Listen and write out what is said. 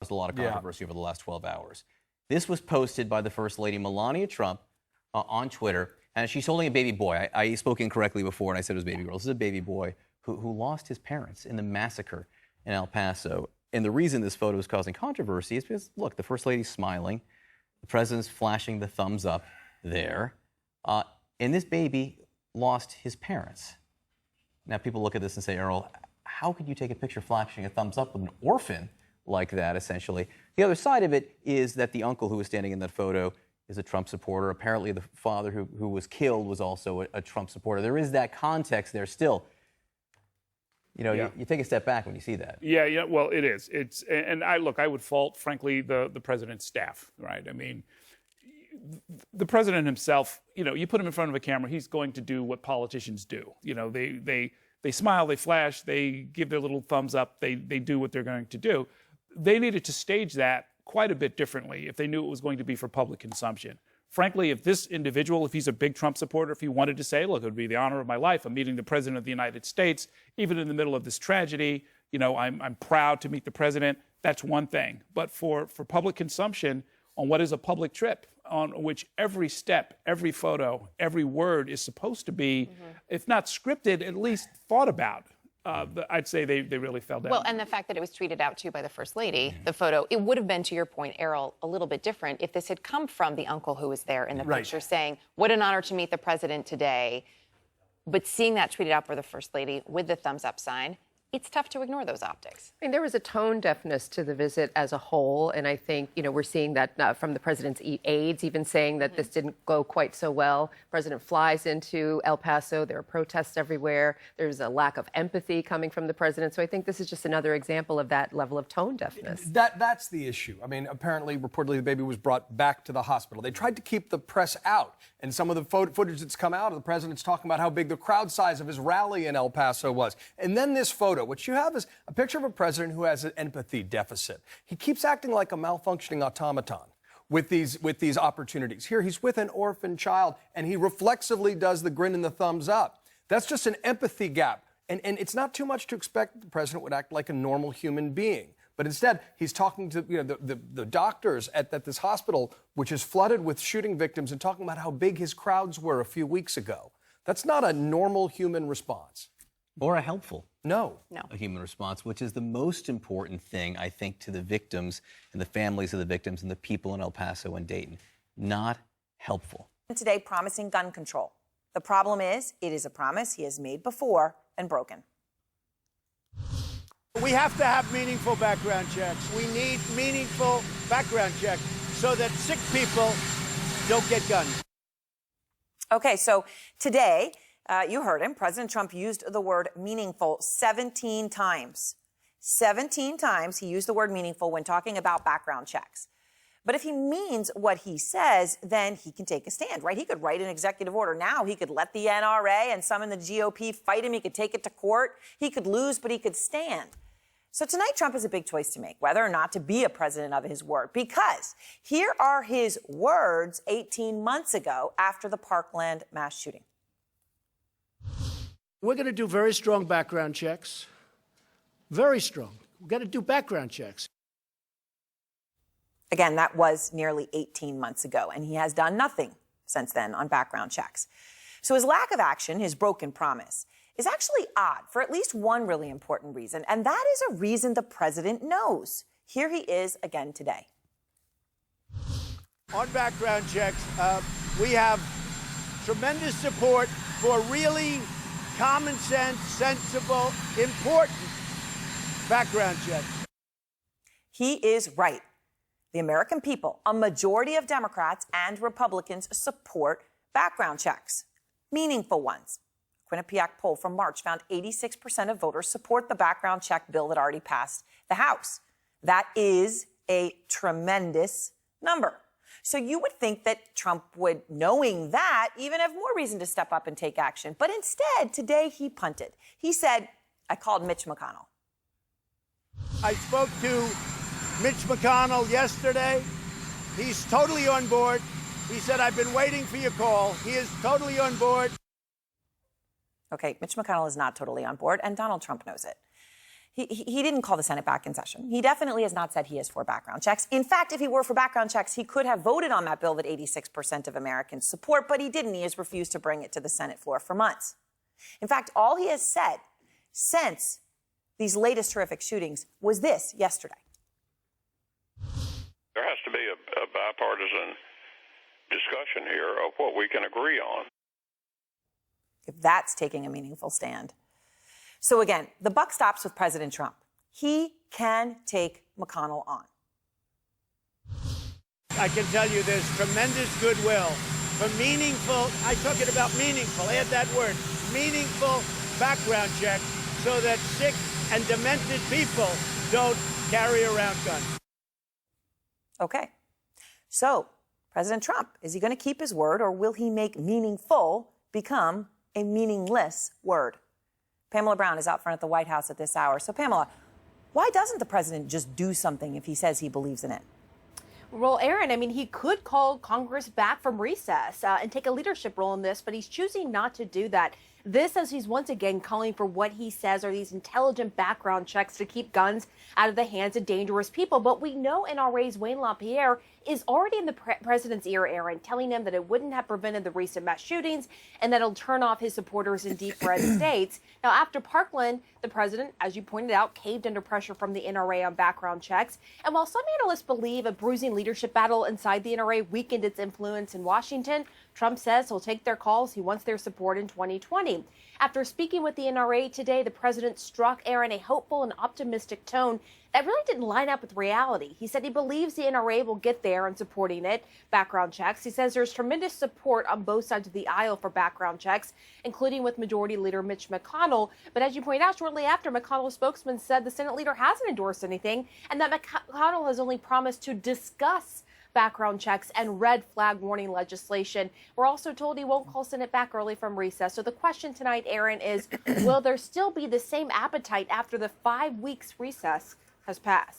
caused a lot of controversy over the last 12 hours. This was posted by the First Lady, Melania Trump, on Twitter, and she's holding a baby boy. I spoke incorrectly before, and I said it was a baby girl. This is a baby boy who lost his parents in the massacre in El Paso. And the reason this photo is causing controversy is because, look, the First Lady's smiling, the President's flashing the thumbs up there, and this baby lost his parents. Now, people look at this and say, Errol, how could you take a picture flashing a thumbs up with an orphan like that, essentially? The other side of it is that the uncle who was standing in that photo is a Trump supporter. Apparently, the father who was killed was also a Trump supporter. There is that context there still. You know, you take a step back when you see that. Yeah, well, it is. And I would fault, frankly, the president's staff, right? I mean, the president himself, you know, you put him in front of a camera, he's going to do what politicians do. You know, they smile, they flash, they give their little thumbs up, they do what they're going to do. They needed to stage that quite a bit differently if they knew it was going to be for public consumption. Frankly, if this individual, if he's a big Trump supporter, if he wanted to say, look, it would be the honor of my life, I'm meeting the President of the United States, even in the middle of this tragedy, you know, I'm proud to meet the President, that's one thing. But for public consumption on what is a public trip, on which every step, every photo, every word is supposed to be, if not scripted, at least thought about. I'd say they really fell down. Well, and the fact that it was tweeted out, too, by the First Lady, the photo, it would have been, to your point, Errol, a little bit different if this had come from the uncle who was there in the picture saying, what an honor to meet the President today. But seeing that tweeted out by the First Lady with the thumbs up sign, it's tough to ignore those optics. I mean, there was a tone deafness to the visit as a whole, and I think, you know, we're seeing that from the president's aides, even saying that this didn't go quite so well. President flies into El Paso. There are protests everywhere. There's a lack of empathy coming from the president. So I think this is just another example of that level of tone deafness. That's the issue. I mean, apparently, reportedly, the baby was brought back to the hospital. They tried to keep the press out, and some of the footage that's come out of the president's talking about how big the crowd size of his rally in El Paso was. And then this photo. What you have is a picture of a president who has an empathy deficit. He keeps acting like a malfunctioning automaton with these opportunities. Here, he's with an orphan child, and he reflexively does the grin and the thumbs up. That's just an empathy gap. And it's not too much to expect that the president would act like a normal human being. But instead, he's talking to the doctors at this hospital, which is flooded with shooting victims, and talking about how big his crowds were a few weeks ago. That's not a normal human response. Or a helpful. No. A human response, which is the most important thing, I think, to the victims and the families of the victims and the people in El Paso and Dayton. Not helpful. Today, promising gun control. The problem is, it is a promise he has made before and broken. We have to have meaningful background checks. We need meaningful background checks so that sick people don't get guns. Okay, so today, you heard him. President Trump used the word meaningful 17 times. 17 times he used the word meaningful when talking about background checks. But if he means what he says, then he can take a stand, right? He could write an executive order now. He could let the NRA and some in the GOP fight him. He could take it to court. He could lose, but he could stand. So tonight, Trump has a big choice to make, whether or not to be a president of his word, because here are his words 18 months ago after the Parkland mass shooting. We're going to do very strong background checks. Very strong. We've got to do background checks. Again, that was nearly 18 months ago, and he has done nothing since then on background checks. So his lack of action, his broken promise, is actually odd for at least one really important reason, and that is a reason the president knows. Here he is again today. On background checks, we have tremendous support for really common sense, sensible, important background checks. He is right. The American people, a majority of Democrats and Republicans, support background checks, meaningful ones. Quinnipiac poll from March found 86% of voters support the background check bill that already passed the House. That is a tremendous number. So you would think that Trump would, knowing that, even have more reason to step up and take action. But instead, today he punted. He said, I called Mitch McConnell. I spoke to Mitch McConnell yesterday. He's totally on board. He said, I've been waiting for your call. He is totally on board. Okay, Mitch McConnell is not totally on board, and Donald Trump knows it. He didn't call the Senate back in session. He definitely has not said he is for background checks. In fact, if he were for background checks, he could have voted on that bill that 86% of Americans support, but he didn't. He has refused to bring it to the Senate floor for months. In fact, all he has said since these latest horrific shootings was this yesterday. There has to be a bipartisan discussion here of what we can agree on. If that's taking a meaningful stand. So again, the buck stops with President Trump. He can take McConnell on. I can tell you there's tremendous goodwill for meaningful, I took it about meaningful, add that word, meaningful background checks so that sick and demented people don't carry around guns. Okay. So, President Trump, is he going to keep his word, or will he make meaningful become a meaningless word? Pamela Brown is out front at the White House at this hour. So, Pamela, why doesn't the president just do something if he says he believes in it? Well, Erin, I mean, he could call Congress back from recess and take a leadership role in this, but he's choosing not to do that. This, as he's once again calling for what he says are these intelligent background checks to keep guns out of the hands of dangerous people. But we know NRA's Wayne LaPierre is already in the president's ear, Erin, telling him that it wouldn't have prevented the recent mass shootings and that it'll turn off his supporters in deep red states. Now, after Parkland, the president, as you pointed out, caved under pressure from the NRA on background checks. And while some analysts believe a bruising leadership battle inside the NRA weakened its influence in Washington, Trump says he'll take their calls. He wants their support in 2020. After speaking with the NRA today, the president struck Erin a hopeful and optimistic tone that really didn't line up with reality. He said he believes the NRA will get there in supporting it, background checks. He says there's tremendous support on both sides of the aisle for background checks, including with Majority Leader Mitch McConnell. But as you pointed out, shortly after, McConnell's spokesman said the Senate leader hasn't endorsed anything and that McConnell has only promised to discuss background checks and red flag warning legislation. We're also told he won't call Senate back early from recess. So the question tonight, Erin, is will there still be the same appetite after the 5 weeks recess has passed?